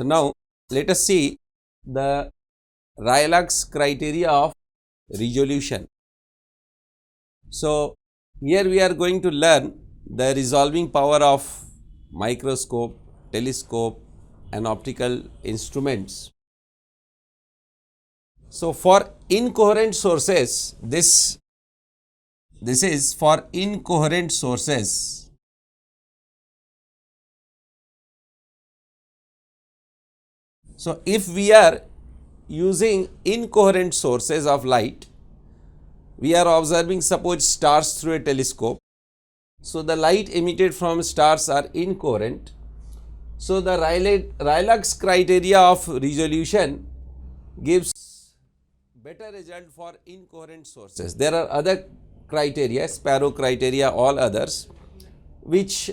So now let us see the Rayleigh's criteria of resolution. So here we are going to learn the resolving power of microscope, telescope and optical instruments. So for incoherent sources, this is for incoherent sources. So if we are using incoherent sources of light, we are observing suppose stars through a telescope. So the light emitted from stars are incoherent. So the Rayleigh's criteria of resolution gives better result for incoherent sources. There are other criteria, Sparrow criteria, all others, which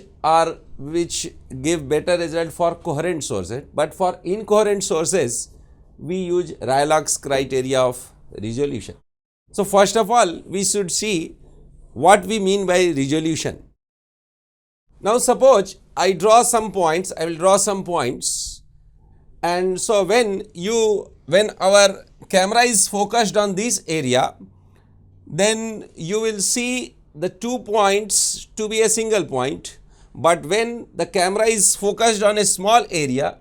give better result for coherent sources, but for incoherent sources we use Rayleigh's criteria of resolution. So first of all, we should see what we mean by resolution. Now suppose I draw some points, I will draw some points, and so when our camera is focused on this area, then you will see the 2 points to be a single point, but when the camera is focused on a small area,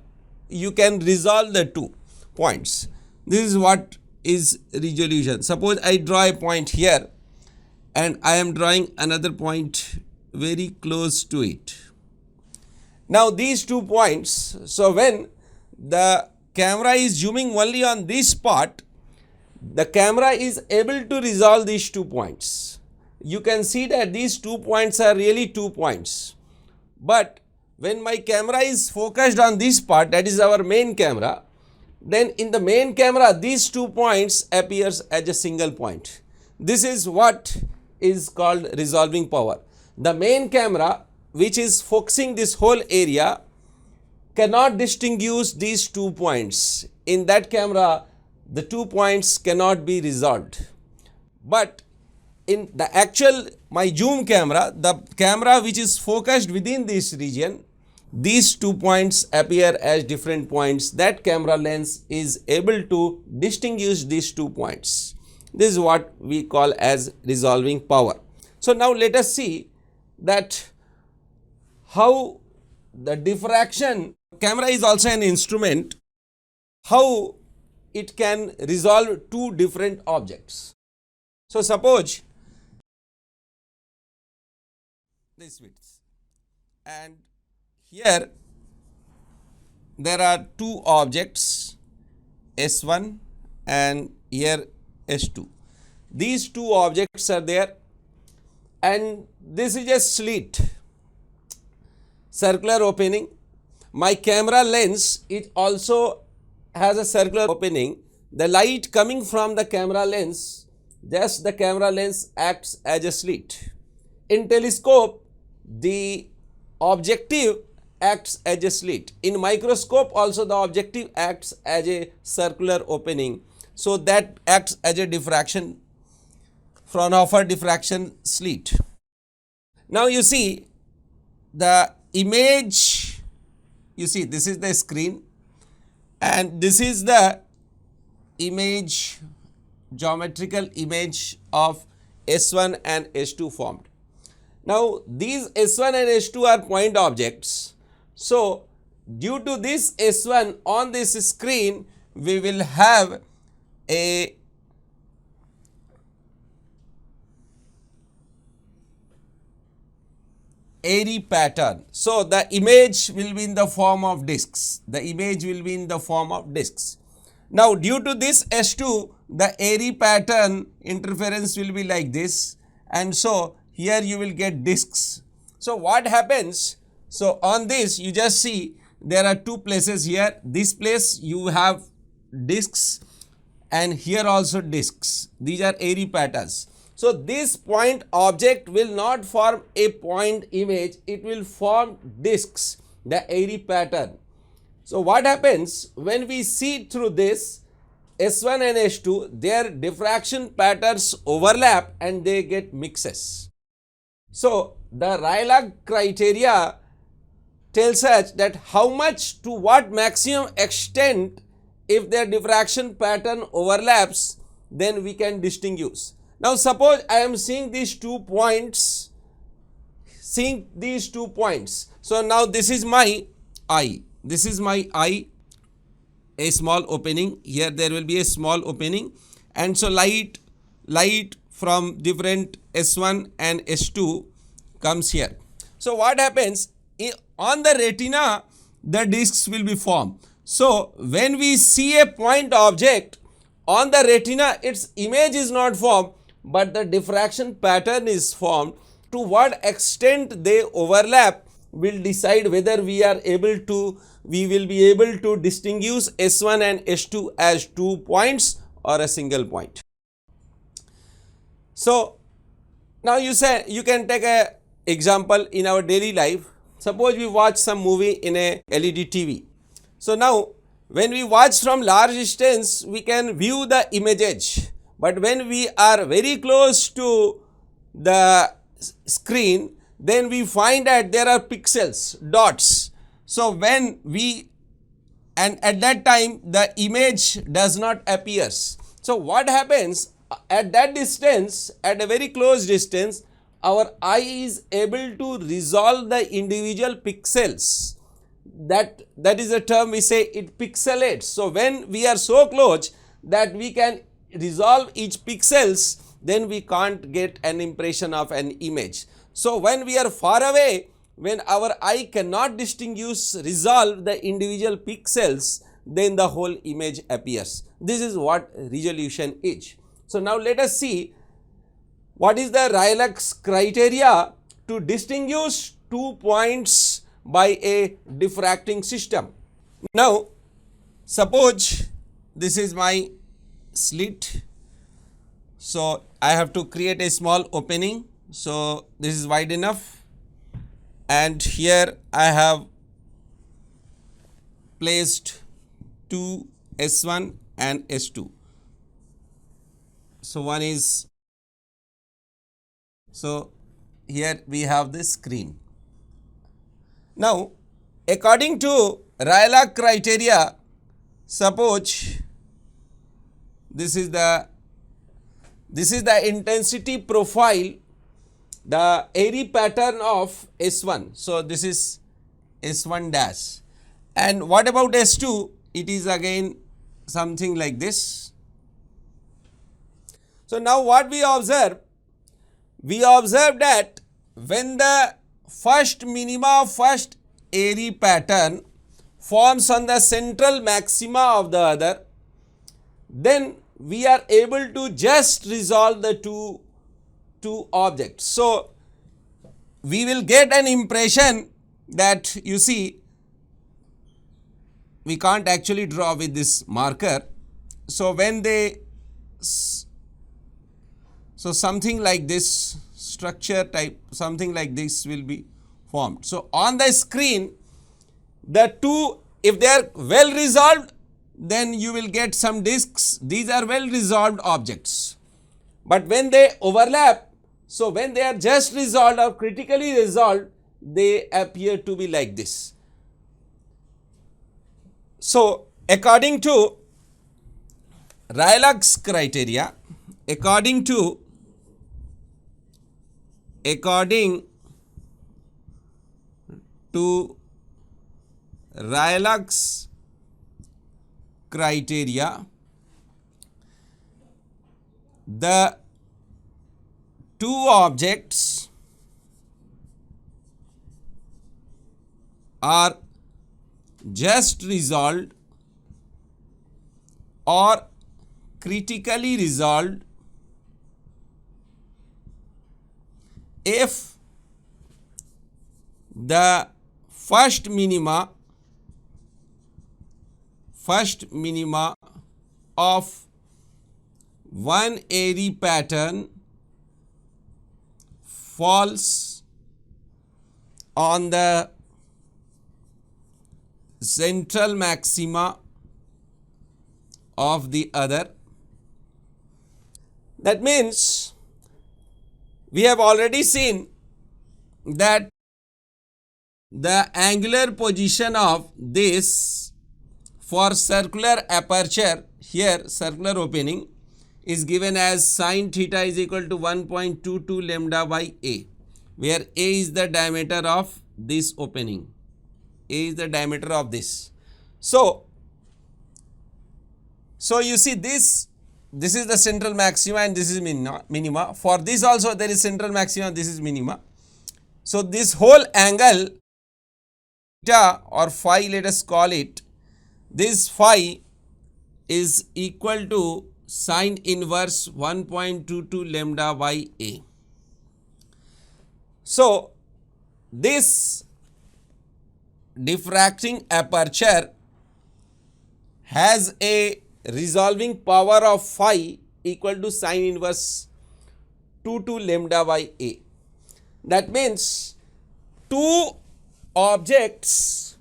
you can resolve the 2 points. This is what is resolution. Suppose I draw a point here and I am drawing another point very close to it. Now these 2 points, so when the camera is zooming only on this part, the camera is able to resolve these 2 points. You can see that these 2 points are really 2 points. But when my camera is focused on this part, that is our main camera, then in the main camera these 2 points appears as a single point. This is what is called resolving power. The main camera, which is focusing this whole area, cannot distinguish these 2 points. In that camera, the 2 points cannot be resolved. But in the actual my zoom camera, the camera which is focused within this region, these 2 points appear as different points. That camera lens is able to distinguish these 2 points. This is what we call as resolving power. So now let us see that how the diffraction, camera is also an instrument, how it can resolve 2 different objects. So suppose this width, and here there are 2 objects, S1 and here S2. These 2 objects are there, and this is a slit, circular opening. My camera lens, it also has a circular opening. The light coming from the camera lens, just the camera lens acts as a slit. In telescope, the objective acts as a slit. In microscope also the objective acts as a circular opening. So that acts as a diffraction, Fraunhofer diffraction slit. Now you see the image, you see this is the screen and this is the image, geometrical image of S1 and S2 formed. Now these S1 and S2 are point objects. So due to this S1 on this screen, we will have a airy pattern. So the image will be in the form of discs. The image will be in the form of discs. Now due to this S2, the airy pattern interference will be like this, and so here you will get discs. So what happens? So on this you just see there are 2 places here. This place you have discs and here also discs. These are airy patterns. So this point object will not form a point image, it will form discs, the airy pattern. So what happens when we see through this S1 and S2, their diffraction patterns overlap and they get mixes. So the Rayleigh criteria tells us that how much to what maximum extent if their diffraction pattern overlaps, then we can distinguish. Now suppose I am seeing these 2 points, So now this is my eye, a small opening, here there will be a small opening, and so light from different S1 and S2 comes here. So what happens, on the retina the discs will be formed. So when we see a point object on the retina, its image is not formed, but the diffraction pattern is formed. To what extent they overlap will decide whether we will be able to distinguish S1 and S2 as 2 points or a single point. So now you can take a example in our daily life. Suppose we watch some movie in a LED TV. So now when we watch from large distance, we can view the image edge, but when we are very close to the screen, then we find that there are pixels, dots. So when and at that time the image does not appear. So what happens at that distance, at a very close distance, our eye is able to resolve the individual pixels. That is a term we say, it pixelates. So when we are so close that we can resolve each pixels, then we can't get an impression of an image. So when we are far away, when our eye cannot resolve the individual pixels, then the whole image appears. This is what resolution is. So now let us see what is the Rayleigh's criteria to distinguish 2 points by a diffracting system. Now suppose this is my slit. So I have to create a small opening. So this is wide enough, and here I have placed 2 S1 and S2. So here we have the screen. Now according to Rayleigh criteria, suppose this is the intensity profile, the airy pattern of S1. So this is S1 dash, and what about S2? It is again something like this. So now what we observe? We observe that when the first airy pattern forms on the central maxima of the other, then we are able to just resolve the two objects. So we will get an impression that, you see, we can't actually draw with this marker. So when so something like this structure type, something like this will be formed. So on the screen, the two, if they are well resolved, then you will get some discs. These are well resolved objects. But when they overlap, so when they are just resolved or critically resolved, they appear to be like this. So according to Rayleigh's criteria, according to Rayleigh's criteria, the two objects are just resolved or critically resolved if the first minima of one airy pattern falls on the central maxima of the other. That means we have already seen that the angular position of this for circular aperture, here circular opening is given as sin theta is equal to 1.22 lambda by A, where A is the diameter of this opening. A is the diameter of this. So you see this is the central maxima and this is minima. For this also there is central maxima, this is minima. So this whole angle theta or phi, let us call it, this phi is equal to sin inverse 1.22 lambda by A. So this diffracting aperture has a resolving power of phi equal to sin inverse 22 lambda by A. That means two objects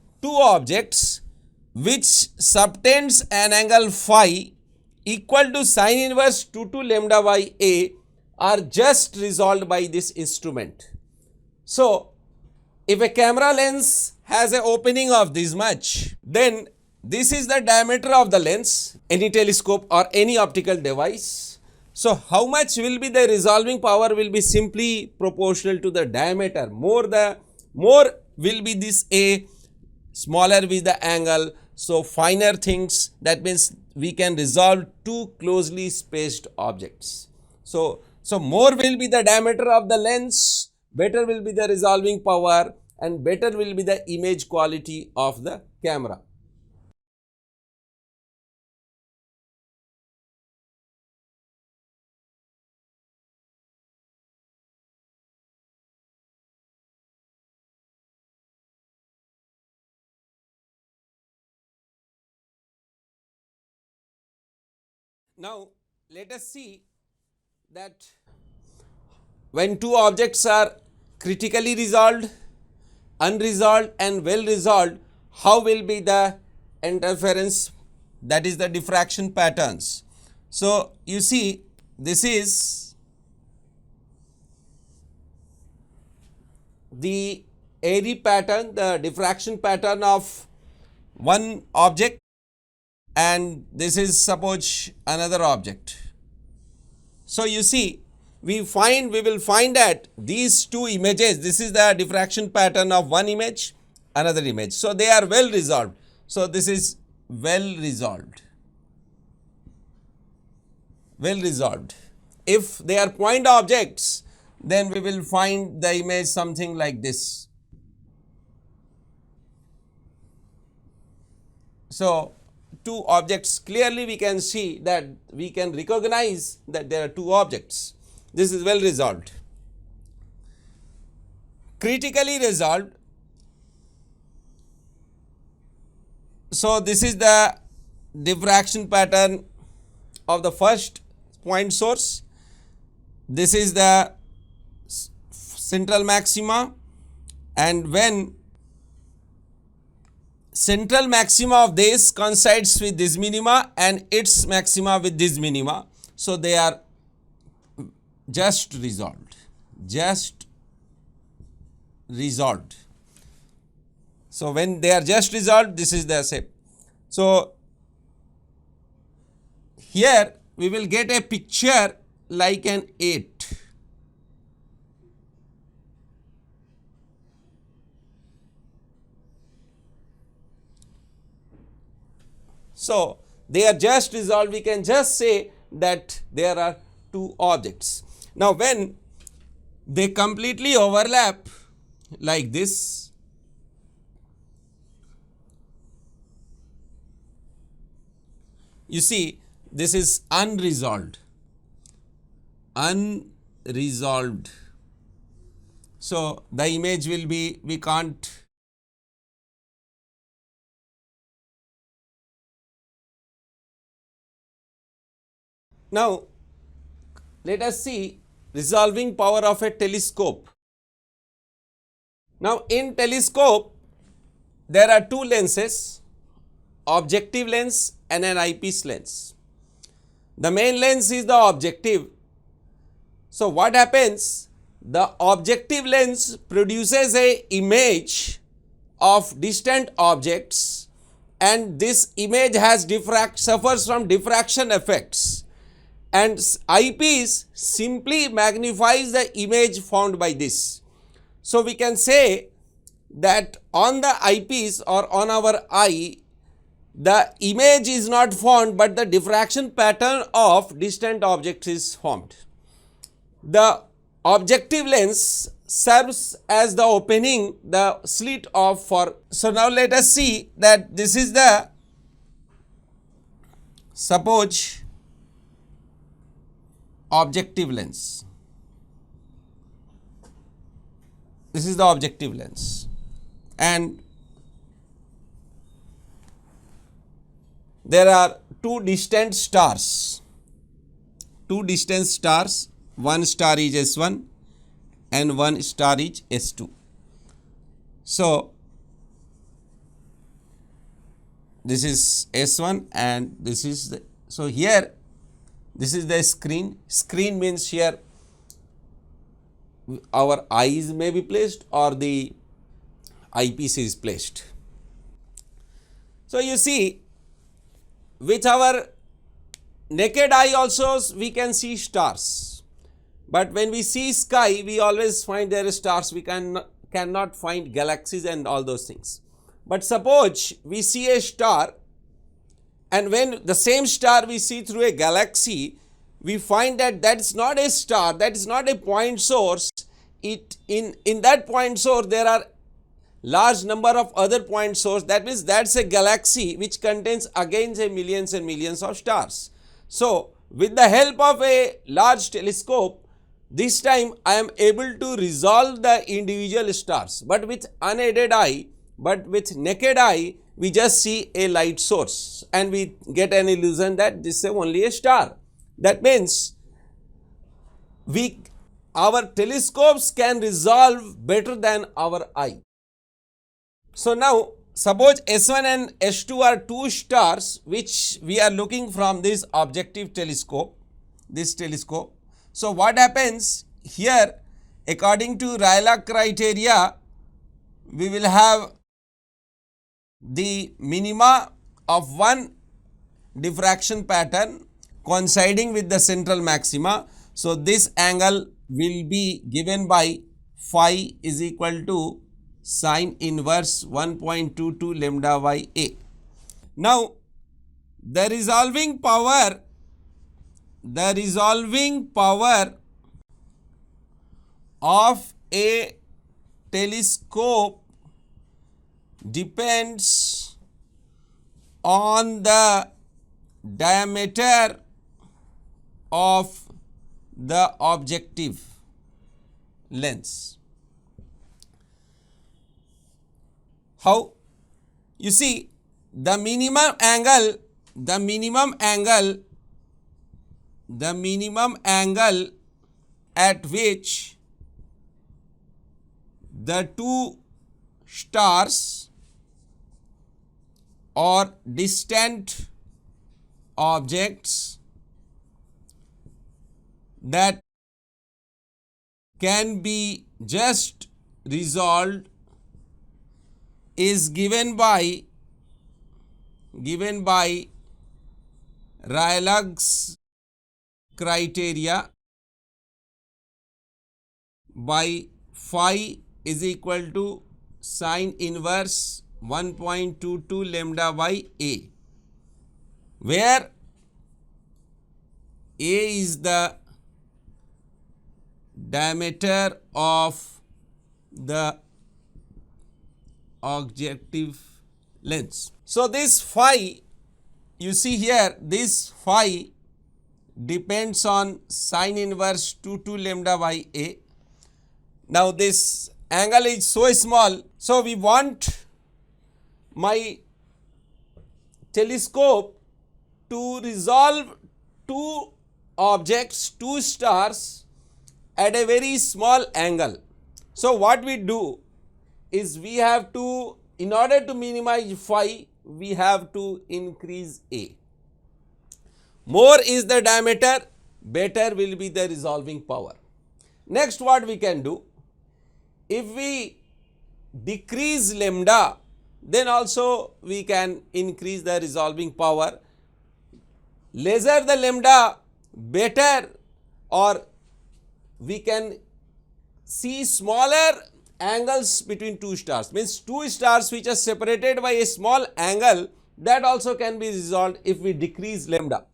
which subtends an angle phi equal to sin inverse 22 lambda by A are just resolved by this instrument. So if a camera lens has an opening of this much, then this is the diameter of the lens, any telescope or any optical device. So how much will be the resolving power will be simply proportional to the diameter. More will be this A, smaller will be the angle. So finer things, that means we can resolve two closely spaced objects. So more will be the diameter of the lens, better will be the resolving power and better will be the image quality of the camera. Now let us see that when two objects are critically resolved, unresolved and well resolved, how will be the interference, that is the diffraction patterns. So you see, this is the airy pattern, the diffraction pattern of one object, and this is suppose another object. So you see, we will find that these two images, this is the diffraction pattern of one image, another image. So they are well resolved. So this is well resolved. Well resolved. If they are point objects, then we will find the image something like this. So two objects, clearly we can see that we can recognize that there are two objects. This is well resolved. Critically resolved. So this is the diffraction pattern of the first point source. This is the central maxima, and when central maxima of this coincides with this minima and its maxima with this minima, so they are just resolved. So when they are just resolved, this is the shape. So here we will get a picture like an 8. So they are just resolved, we can just say that there are two objects. Now when they completely overlap like this, you see this is unresolved. So the image will be, we can't. Now let us see resolving power of a telescope. Now in telescope there are two lenses, objective lens and an eyepiece lens. The main lens is the objective. So what happens? The objective lens produces a image of distant objects, and this image has suffers from diffraction effects, and eyepiece simply magnifies the image found by this. So, we can say that on the eyepiece or on our eye, the image is not formed, but the diffraction pattern of distant objects is formed. The objective lens serves as the opening, the slit of for. So, now let us see that this is the, suppose, objective lens. This is the objective lens, and there are two distant stars, one star is S1 and one star is S2. So, this is S1 and this is the, so here this is the screen means here our eyes may be placed or the eyepiece is placed. So, you see, with our naked eye also we can see stars, but when we see sky we always find there are stars, we cannot find galaxies and all those things. But suppose we see a star, and when the same star we see through a galaxy, we find that that is not a star, that is not a point source. In that point source there are large number of other point source, that means that's a galaxy which contains again say millions and millions of stars. So, with the help of a large telescope, this time I am able to resolve the individual stars, but with unaided eye, but with naked eye we just see a light source and we get an illusion that this is only a star. That means our telescopes can resolve better than our eye. So, now suppose S1 and S2 are two stars which we are looking from this objective telescope, this telescope. So, what happens here, according to Rayleigh criteria, we will have the minima of one diffraction pattern coinciding with the central maxima. So, this angle will be given by phi is equal to sine inverse 1.22 lambda by A. Now, the resolving power of a telescope depends on the diameter of the objective lens. How? You see, the minimum angle at which the two stars or distant objects that can be just resolved is given by Rayleigh's criteria by phi is equal to sine inverse 1.22 lambda by A, where A is the diameter of the objective lens. So, this phi, you see here, this phi depends on sine inverse 22 lambda by A. Now, this angle is so small, so we want my telescope to resolve two objects, two stars at a very small angle. So, what we do is we have to, in order to minimize phi, we have to increase A. More is the diameter, better will be the resolving power. Next, what we can do, if we decrease lambda, then also we can increase the resolving power. Lesser the lambda, better, or we can see smaller angles between two stars, means two stars which are separated by a small angle, that also can be resolved if we decrease lambda.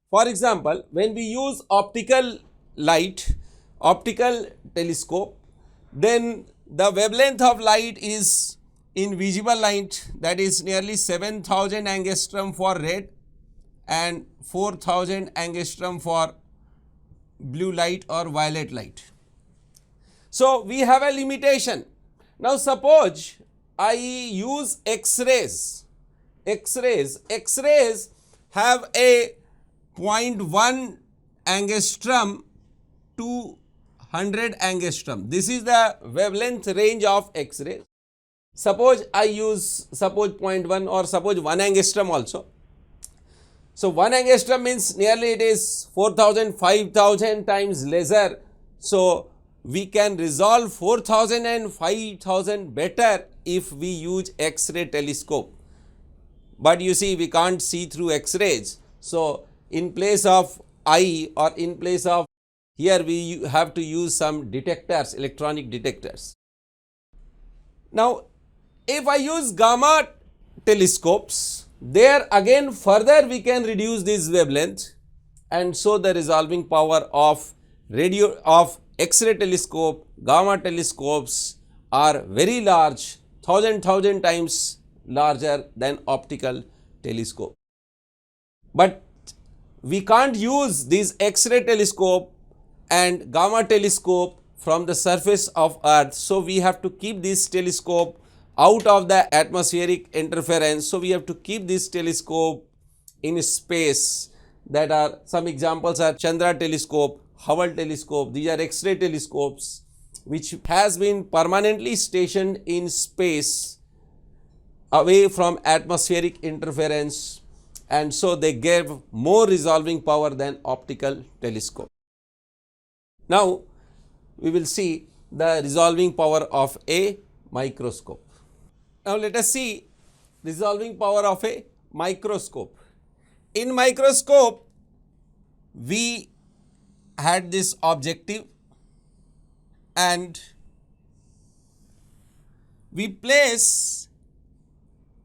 For example, when we use optical light, optical telescope, then the wavelength of light is in visible light, that is nearly 7000 angstrom for red and 4000 angstrom for blue light or violet light. So we have a limitation. Now suppose I use X-rays. X-rays have a 0.1 angstrom to 100 angstrom. This is the wavelength range of X-ray. Suppose I use 0.1 or suppose 1 angstrom also. So 1 angstrom means nearly it is 4000, 5000 times lesser. So we can resolve 4000 and 5000 better if we use X-ray telescope. But you see, we can't see through X-rays. So in place of eye, or in place of here, we have to use some detectors, electronic detectors. Now if I use gamma telescopes, there again further we can reduce this wavelength, and so the resolving power of X-ray telescope, gamma telescopes are very large, thousand times larger than optical telescope. But we can't use this X-ray telescope and gamma telescope from the surface of earth, so we have to keep this telescope out of the atmospheric interference. So we have to keep this telescope in space. That are some examples are Chandra telescope, Hubble telescope. These are X-ray telescopes which has been permanently stationed in space away from atmospheric interference, and so they gave more resolving power than optical telescope. Now we will see the resolving power of a microscope. Now let us see resolving power of a microscope. In microscope, we had this objective and we place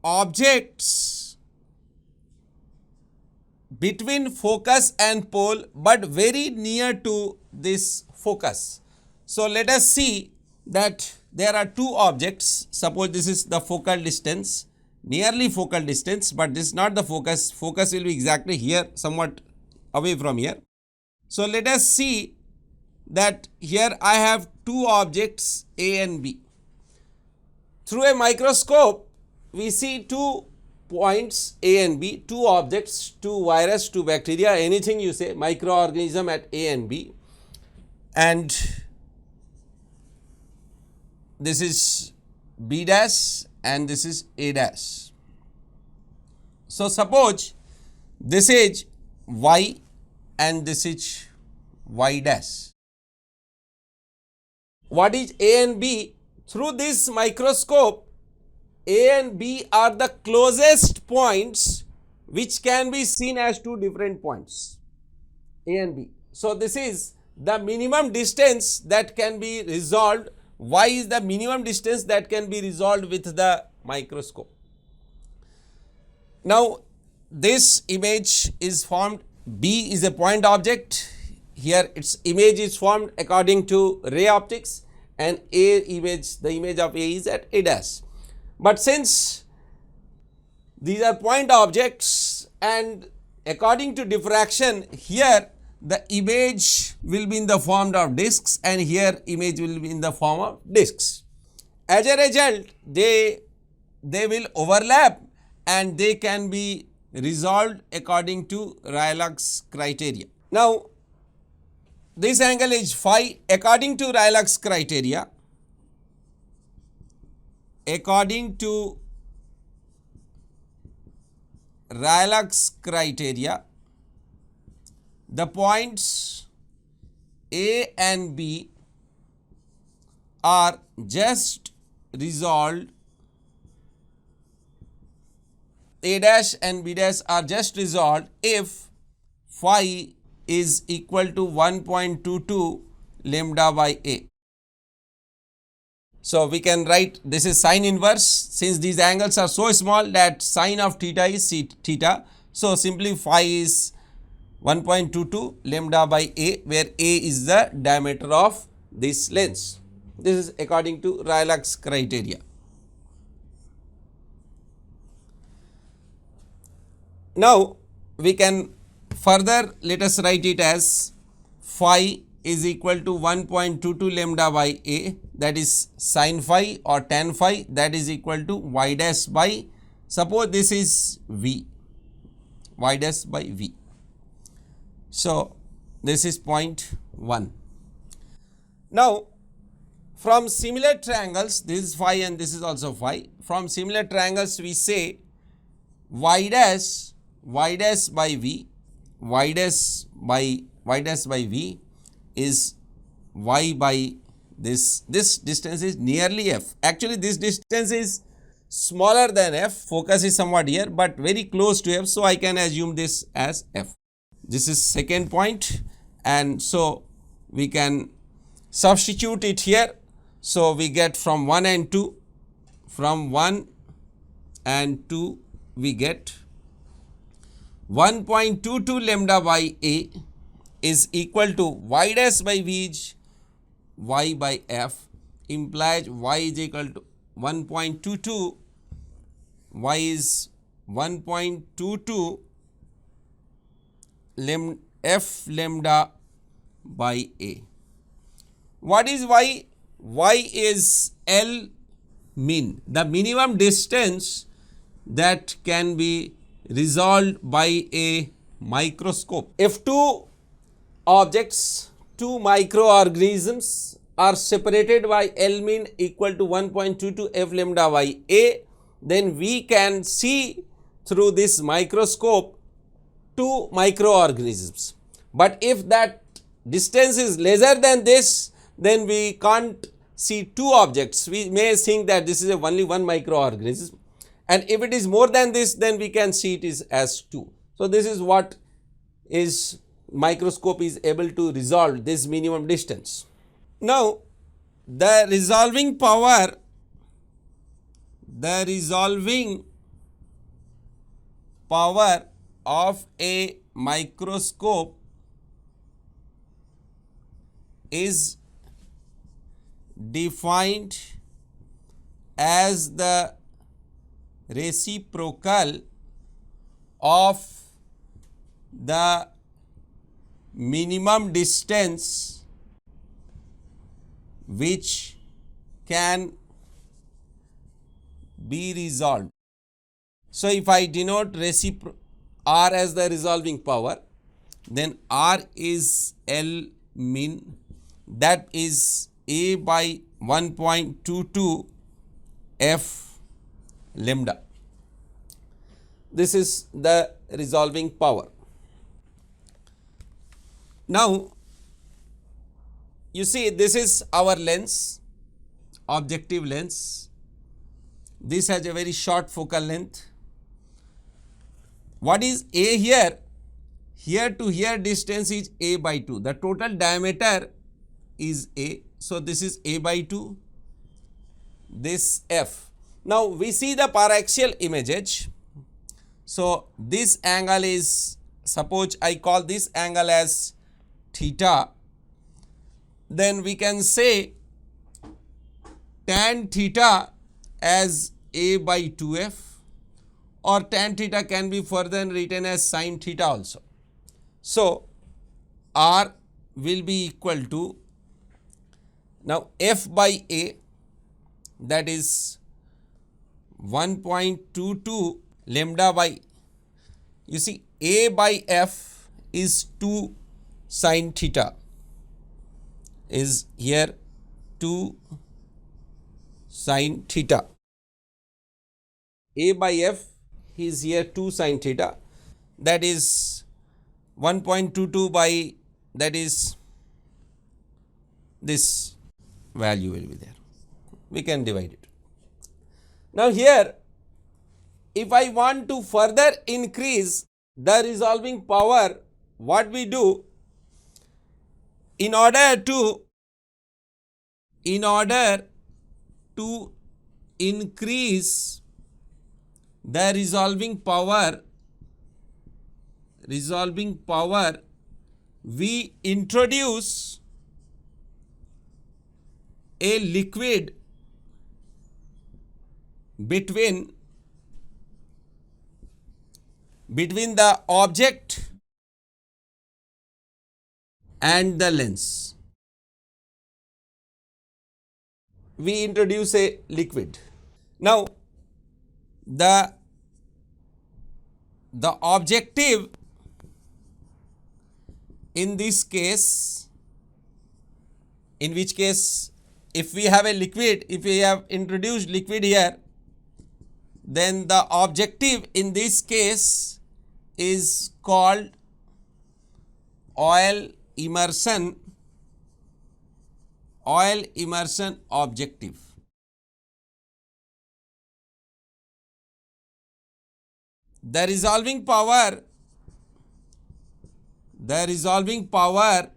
objects between focus and pole, but very near to this focus. So let us see that there are two objects. Suppose this is the focal distance, nearly focal distance, but this is not the focus. Focus will be exactly here, somewhat away from here. So let us see that here I have two objects A and B. Through a microscope, we see two points A and B, two objects, two virus, two bacteria, anything you say, microorganism at A and B, and this is B dash and this is A dash. So suppose this is Y and this is Y dash. What is A and B? Through this microscope, A and B are the closest points which can be seen as two different points, A and B. So this is the minimum distance that can be resolved. Y is the minimum distance that can be resolved with the microscope. Now this image is formed, B is a point object, here its image is formed according to ray optics, and A image, the image of A is at A dash. But since these are point objects and according to diffraction, here the image will be in the form of discs and here image will be in the form of discs. As a result, they will overlap and they can be resolved according to Rayleigh's criteria. Now this angle is phi according to Rayleigh's criteria. According to Rayleigh's criteria, the points A and B are just resolved, A dash and B dash are just resolved if phi is equal to 1.22 lambda by A. So, we can write this is sine inverse, since these angles are so small that sine of theta is theta. So, simply phi is 1.22 lambda by A, where A is the diameter of this lens. This is according to Rayleigh's criteria. Now, we can further let us write it as phi is equal to 1.22 lambda by A, that is sin phi or tan phi, that is equal to y dash by, suppose this is V, y dash by V. So, this is 0.1. Now, from similar triangles, this is phi and this is also phi. From similar triangles, we say y dash by V, y dash by V is y by this distance is nearly f. Actually, this distance is smaller than f, focus is somewhat here, but very close to f. So, I can assume this as f. This is second point, and so we can substitute it here. So, we get from 1 and 2, from 1 and 2 we get 1.22 lambda by A is equal to y dash by V is y by f, implies y is equal to 1.22, y is 1.22 f lambda by A. What is y? Y is L min, the minimum distance that can be resolved by a microscope. If two objects, two microorganisms are separated by L min equal to 1.22 f lambda by A, then we can see through this microscope two microorganisms. But if that distance is lesser than this, then we can't see two objects. We may think that this is only one microorganism, and if it is more than this, then we can see it is as two. So, this is what is microscope is able to resolve this minimum distance. Now, the resolving power of a microscope is defined as the reciprocal of the minimum distance which can be resolved. So, if I denote R as the resolving power, then R is L min, that is A by 1.22 f lambda. This is the resolving power. Now, you see, this is our lens, objective lens. This has a very short focal length. What is A here? Here to here distance is A by 2. The total diameter is A. So, this is A by 2, this F. Now, we see the paraxial image. So, this angle is, suppose I call this angle as theta, then we can say tan theta as A by 2f, or tan theta can be further written as sin theta also. So, R will be equal to, now f by A, that is 1.22 lambda by, you see A by f is 2 sin theta, is here 2 sin theta. A by f is here 2 sin theta, that is 1.22 by, that is this value will be there. We can divide it. Now here, if I want to further increase the resolving power, what we do, in order to increase the resolving power, we introduce a liquid between the object and the lens. We introduce a liquid. Now, the objective in this case, in which case if we have a liquid, if we have introduced liquid here, then the objective in this case is called oil immersion objective. The resolving power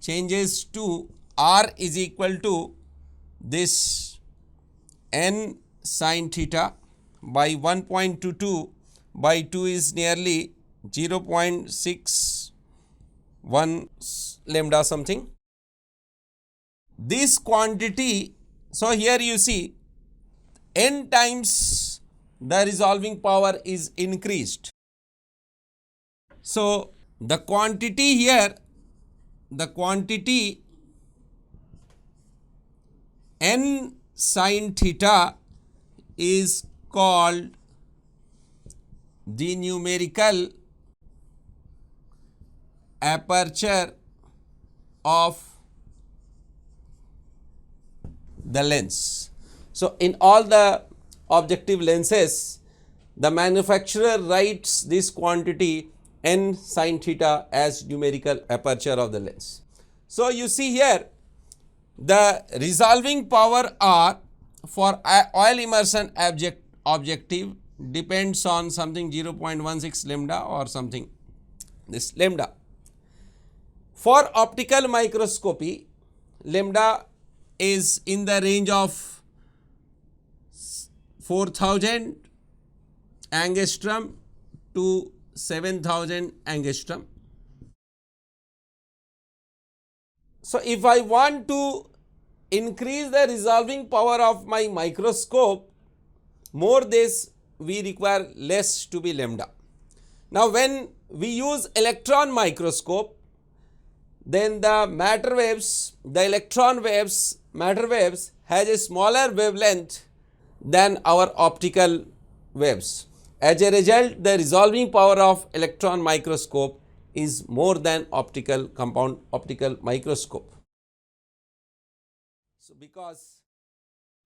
changes to R is equal to this n sin theta by 1.22 by 2 is nearly 0.61 lambda something. This quantity, so here you see n times the resolving power is increased. So the quantity here, n sin theta is called the numerical aperture of the lens. So in all the objective lenses, the manufacturer writes this quantity n sin theta as numerical aperture of the lens. So you see here, the resolving power R for oil immersion objective depends on something 0.16 lambda or something, this lambda. For optical microscopy, lambda is in the range of 4000 angstrom to 7000 angstrom. So if I want to increase the resolving power of my microscope, more this we require less to be lambda. Now when we use electron microscope, then the matter waves, the electron waves, matter waves has a smaller wavelength than our optical waves. As a result, the resolving power of electron microscope is more than optical microscope. So because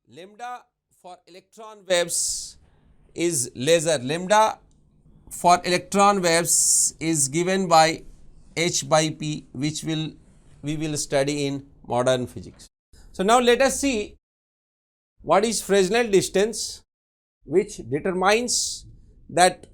lambda for electron waves is laser, lambda for electron waves is given by h by p, which we will study in modern physics. So now let us see what is Fresnel distance, which determines that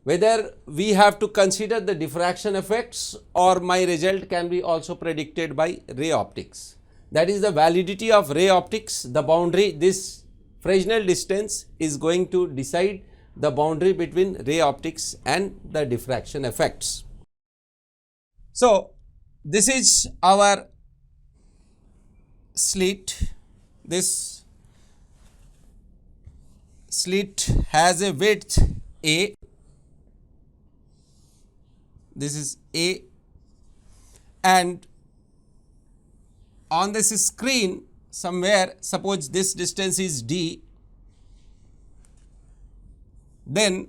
whether we have to consider the diffraction effects or my result can be also predicted by ray optics. That is the validity of ray optics, the boundary. This Fresnel distance is going to decide the boundary between ray optics and the diffraction effects. So this is our slit. This slit has a width A. This is A, and on this screen somewhere, suppose this distance is D, then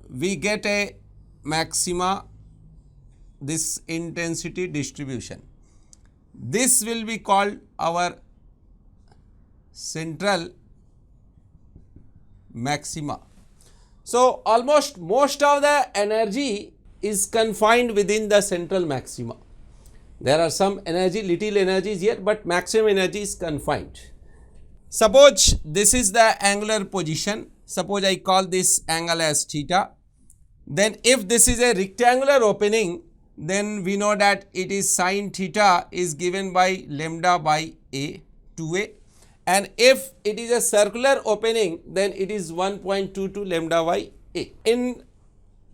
we get a maxima, this intensity distribution. This will be called our central maxima. So almost most of the energy is confined within the central maxima. There are some energy, little energies here, but maximum energy is confined. Suppose this is the angular position. Suppose I call this angle as theta. Then if this is a rectangular opening, then we know that it is sin theta is given by lambda by a, 2a. And if it is a circular opening, then it is 1.22 lambda by a.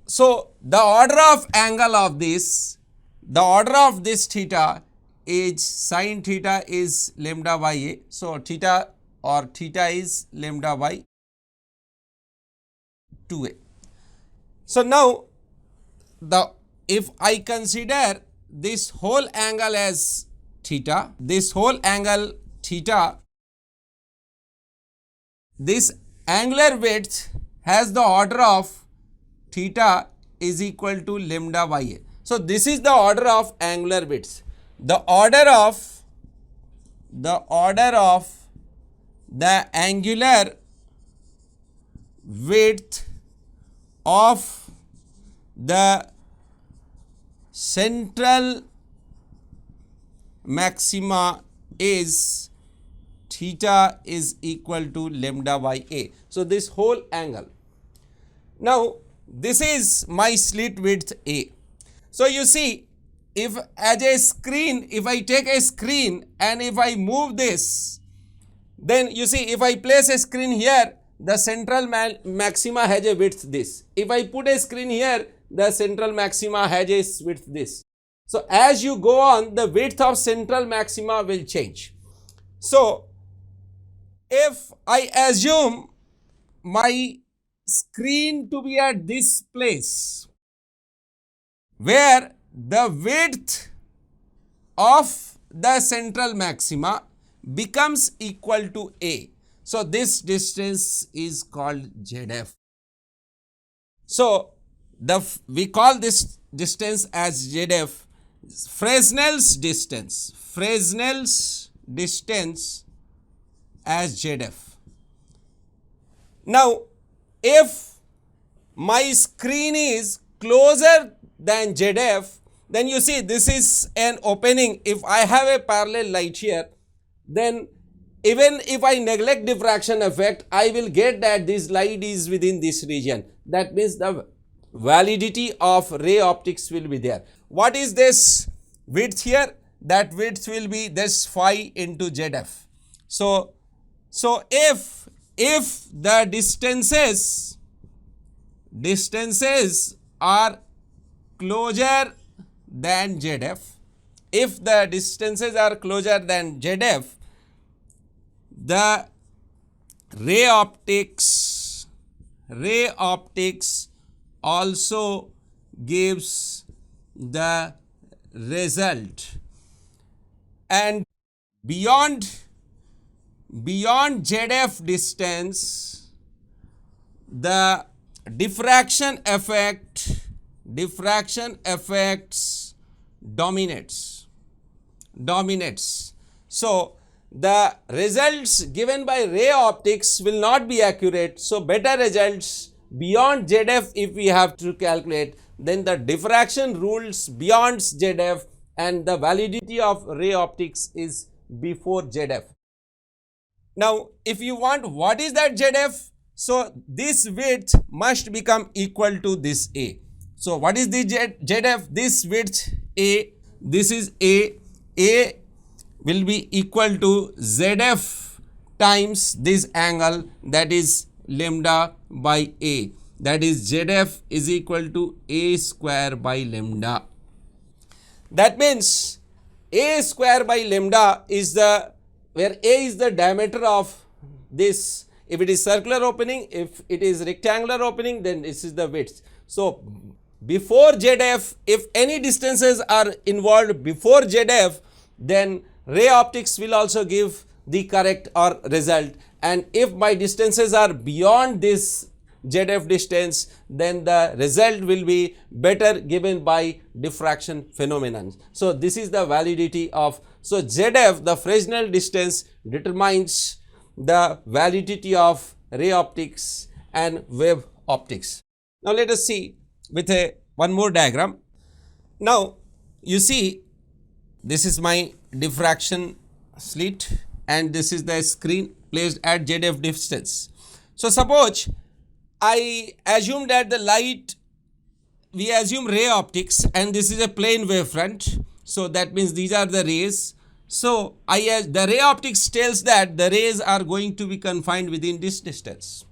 So the order of angle of this, theta is sin theta is lambda by a. So theta is lambda by 2a. So now if I consider this whole angle as theta, this angular width has the order of theta is equal to lambda by a. So this is the order of angular width. The order of the angular width of the central maxima is theta is equal to lambda by a. So this whole angle. Now this is my slit width a. So you see, if as a screen, if I take a screen and if I move this, then you see, if I place a screen here, the central maxima has a width this. If I put a screen here, the central maxima has a width this. So as you go on, the width of central maxima will change. So if I assume my screen to be at this place, where the width of the central maxima becomes equal to a. So this distance is called ZF. So we call this distance as ZF, Fresnel's distance as ZF. Now if my screen is closer than ZF, then you see this is an opening. If I have a parallel light here, then even if I neglect diffraction effect, I will get that this light is within this region. That means the validity of ray optics will be there. What is this width here? That width will be this phi into ZF. So if the distances are closer than ZF, if the distances are closer than ZF, the ray optics also gives the result, and beyond ZF distance, the diffraction effects dominates. So the results given by ray optics will not be accurate. So better results beyond ZF if we have to calculate, then the diffraction rules beyond ZF and the validity of ray optics is before ZF. Now if you want what is that ZF, so this width must become equal to this A. So what is the ZF? This width A, this is A will be equal to ZF times this angle, that is lambda by A. That is ZF is equal to A square by lambda. That means A square by lambda is where A is the diameter of this. If it is circular opening, if it is rectangular opening, then this is the width. So before ZF, if any distances are involved before ZF, then ray optics will also give the correct or result, and if my distances are beyond this ZF distance, then the result will be better given by diffraction phenomenon. So this is the validity of, so ZF, the Fresnel distance, determines the validity of ray optics and wave optics. Now let us see with one more diagram. Now you see, this is my diffraction slit and this is the screen placed at ZF distance. So suppose I assume that the light, we assume ray optics, and this is a plane wavefront, so that means these are the rays. So the ray optics tells that the rays are going to be confined within this distance.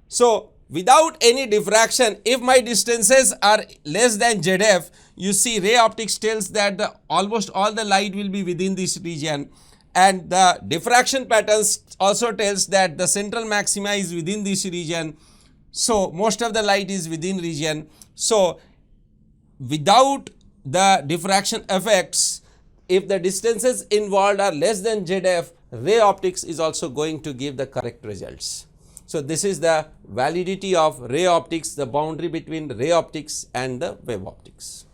So without any diffraction, if my distances are less than ZF, you see ray optics tells that almost all the light will be within this region, and the diffraction patterns also tells that the central maxima is within this region. So most of the light is within region. So without the diffraction effects, if the distances involved are less than ZF, ray optics is also going to give the correct results. So this is the validity of ray optics, the boundary between ray optics and the wave optics.